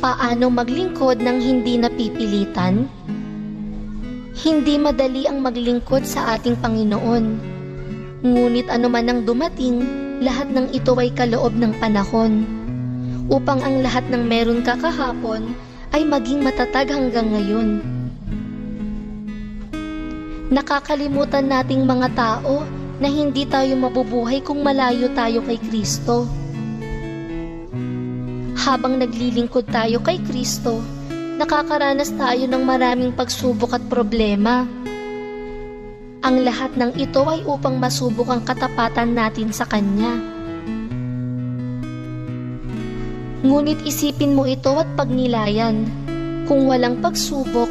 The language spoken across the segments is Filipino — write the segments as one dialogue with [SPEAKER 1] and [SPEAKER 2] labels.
[SPEAKER 1] Paano maglingkod ng hindi napipilitan? Hindi madali ang maglingkod sa ating Panginoon. Ngunit anuman ang dumating, lahat ng ito ay kaloob ng panahon, upang ang lahat ng meron ka kahapon ay maging matatag hanggang ngayon. Nakakalimutan nating mga tao na hindi tayo mabubuhay kung malayo tayo kay Kristo. Habang naglilingkod tayo kay Kristo, nakakaranas tayo ng maraming pagsubok at problema. Ang lahat ng ito ay upang masubok ang katapatan natin sa Kanya. Ngunit isipin mo ito at pagnilayan. Kung walang pagsubok,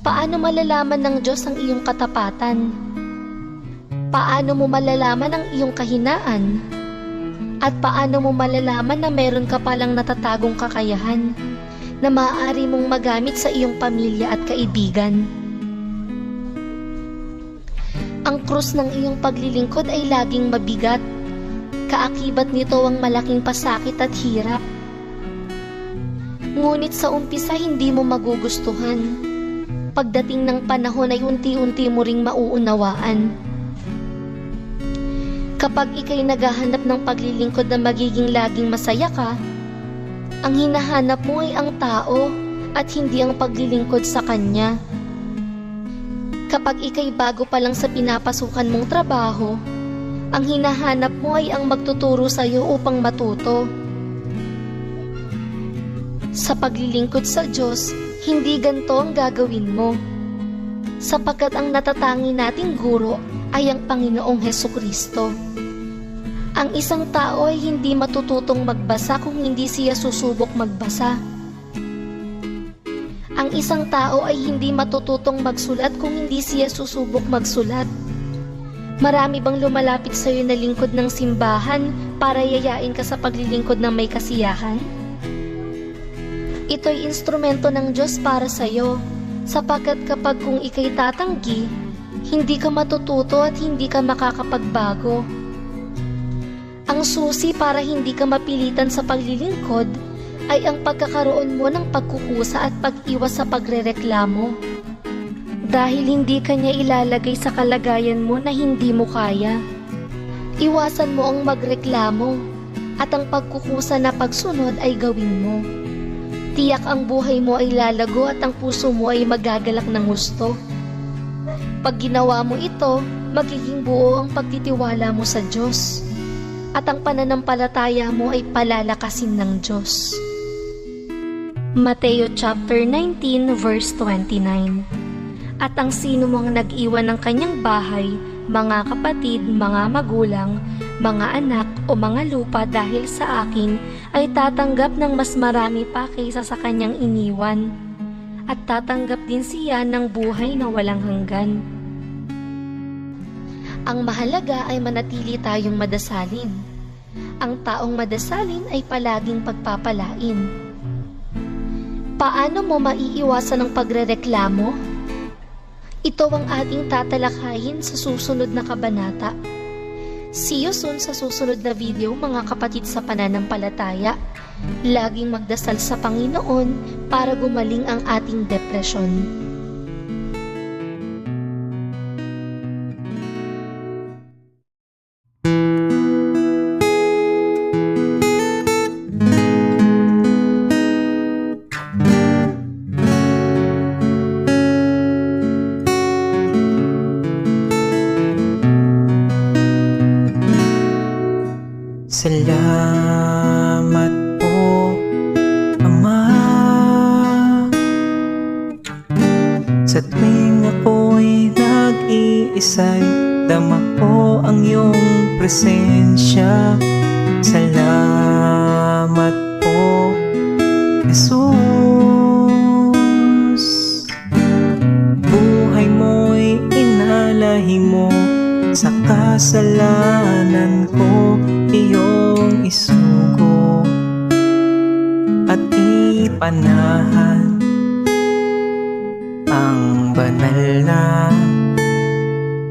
[SPEAKER 1] paano malalaman ng Diyos ang iyong katapatan? Paano mo malalaman ang iyong kahinaan? At paano mo malalaman na meron ka palang natatagong kakayahan na maaari mong magamit sa iyong pamilya at kaibigan? Ang krus ng iyong paglilingkod ay laging mabigat. Kaakibat nito ang malaking pasakit at hirap. Ngunit sa umpisa hindi mo magugustuhan. Pagdating ng panahon ay unti-unti mo ring mauunawaan. Kapag ika'y naghahanap ng paglilingkod na magiging laging masaya ka, ang hinahanap mo ay ang tao at hindi ang paglilingkod sa Kanya. Kapag ika'y bago pa lang sa pinapasukan mong trabaho, ang hinahanap mo ay ang magtuturo sa iyo upang matuto. Sa paglilingkod sa Diyos, hindi ganito ang gagawin mo, sapagkat ang natatangi nating guro ay ang Panginoong Hesukristo. Ang isang tao ay hindi matututong magbasa kung hindi siya susubok magbasa. Ang isang tao ay hindi matututong magsulat kung hindi siya susubok magsulat. Marami bang lumalapit sa iyo na lingkod ng simbahan para yayain ka sa paglilingkod ng may kasiyahan? Ito'y instrumento ng Diyos para sa iyo, sapagkat kapag kung ika'y tatanggi, hindi ka matututo at hindi ka makakapagbago. Ang susi para hindi ka mapilitan sa paglilingkod ay ang pagkakaroon mo ng pagkukusa at pag-iwas sa pagrereklamo. Dahil hindi ka niya ilalagay sa kalagayan mo na hindi mo kaya. Iwasan mo ang magreklamo at ang pagkukusa na pagsunod ay gawin mo. Tiyak ang buhay mo ay lalago at ang puso mo ay magagalak ng gusto. Pag ginawa mo ito, magiging buo ang pagtitiwala mo sa Diyos. At ang pananampalataya mo ay palalakasin ng Diyos. Mateo chapter 19 verse 29. At ang sino mang nag-iwan ng kanyang bahay, mga kapatid, mga magulang, mga anak o mga lupa dahil sa akin, ay tatanggap ng mas marami pa kaysa sa kanyang iniwan. At tatanggap din siya ng buhay na walang hanggan. Ang mahalaga ay manatili tayong madasalin. Ang taong madasalin ay palaging pagpapalain. Paano mo maiiwasan ang pagrereklamo? Ito ang ating tatalakayin sa susunod na kabanata. See you soon sa susunod na video, mga kapatid sa pananampalataya. Laging magdasal sa Panginoon para gumaling ang ating depresyon.
[SPEAKER 2] Salamat po, Ama, sa tuwing ako'y nag-iisa'y dama ko ang iyong presensya. Salamat po, Jesus. Buhay mo'y inalahi mo, sa kasalanan ko iyong isugo at ipanahan ang banal na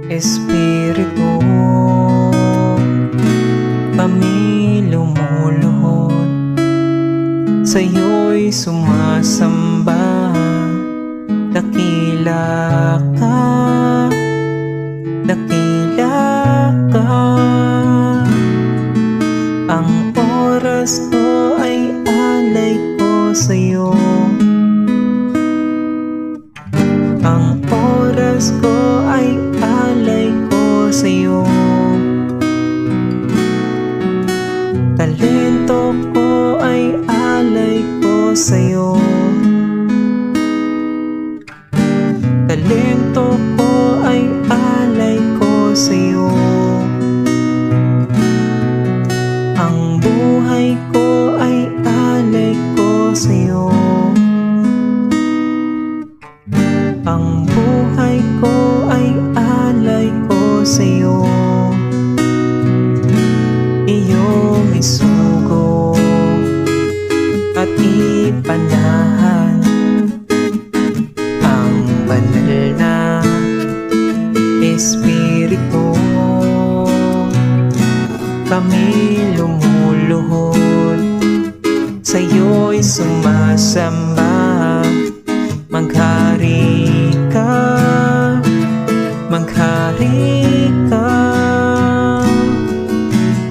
[SPEAKER 2] Espiritu. Kami lumuluhod sa'yo'y sumasamba. Dakila ka, dakila ka. Ang oras ko ay alay ko sa'yo. Ang oras ko ay alay ko sa'yo. Talento ko ay alay ko sa'yo. Talento ko ay alay ko sa'yo. Ang buhay ko ay alay ko sa'yo. Ang buhay ko ay alay ko sa'yo. Iyong isugo at ipanahan ang banal na Espiritu. Kami lumuluhod, sa'yo'y sumasamba. Maghari ka, maghari ka.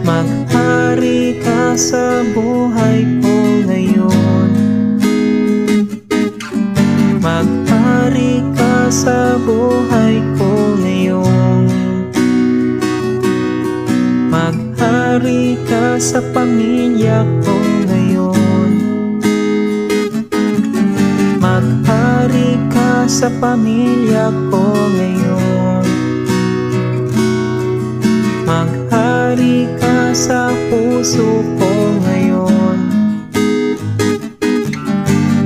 [SPEAKER 2] Maghari ka sa buhay ko ngayon. Maghari ka sa buhay ko ngayon. Maghari ka sa pamilya ko ngayon. Maghari ka sa pamilya ko ngayon. Maghari ka sa puso ko ngayon.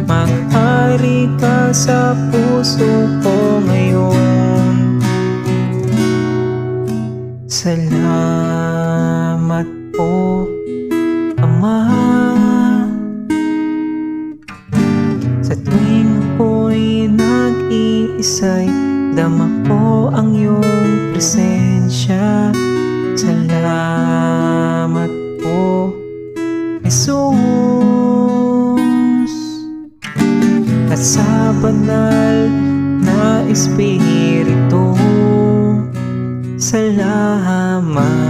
[SPEAKER 2] Maghari ka sa puso ko ngayon. Salamat po, Ama. Sa tuwing ako'y nag-iisa'y dama ko ang iyong presensya. Salamat po, Jesus. At sa banal na Espiritu, salamat.